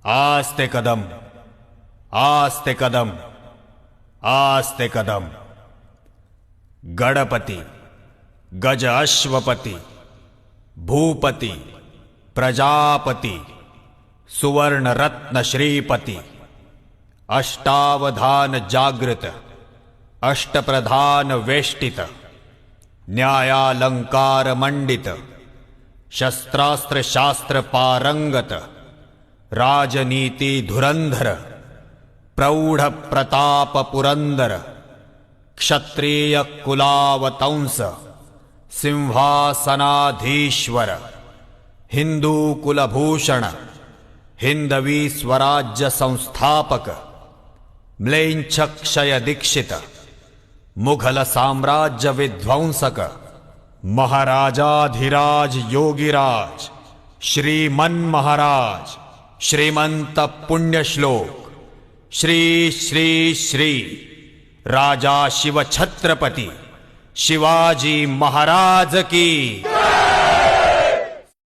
आस्ते कदम, आस्ते कदम, आस्ते कदम। गणपति, गज अश्वपति, भूपति, प्रजापति, सुवर्ण रत्न श्रीपति, अष्टावधान जागृत, अष्टप्रधान वेष्टित, न्यायालंकार मंडित, शस्त्रास्त्र शास्त्र पारंगत, राजनीति धुरंधर, प्रौढ़ प्रताप पुरंदर, क्षत्रिय कुलावतंस, सिंहासनाधीश्वर, हिंदू कुलभूषण, हिंदवी स्वराज्य संस्थापक, म्लेच्छ क्षय दीक्षित, मुघल साम्राज्य विध्वंसक, महाराजाधिराज योगिराज, श्रीमन महाराज, श्रीमंत पुण्यश्लोक, श्री श्री श्री राजा शिव छत्रपति शिवाजी महाराज की।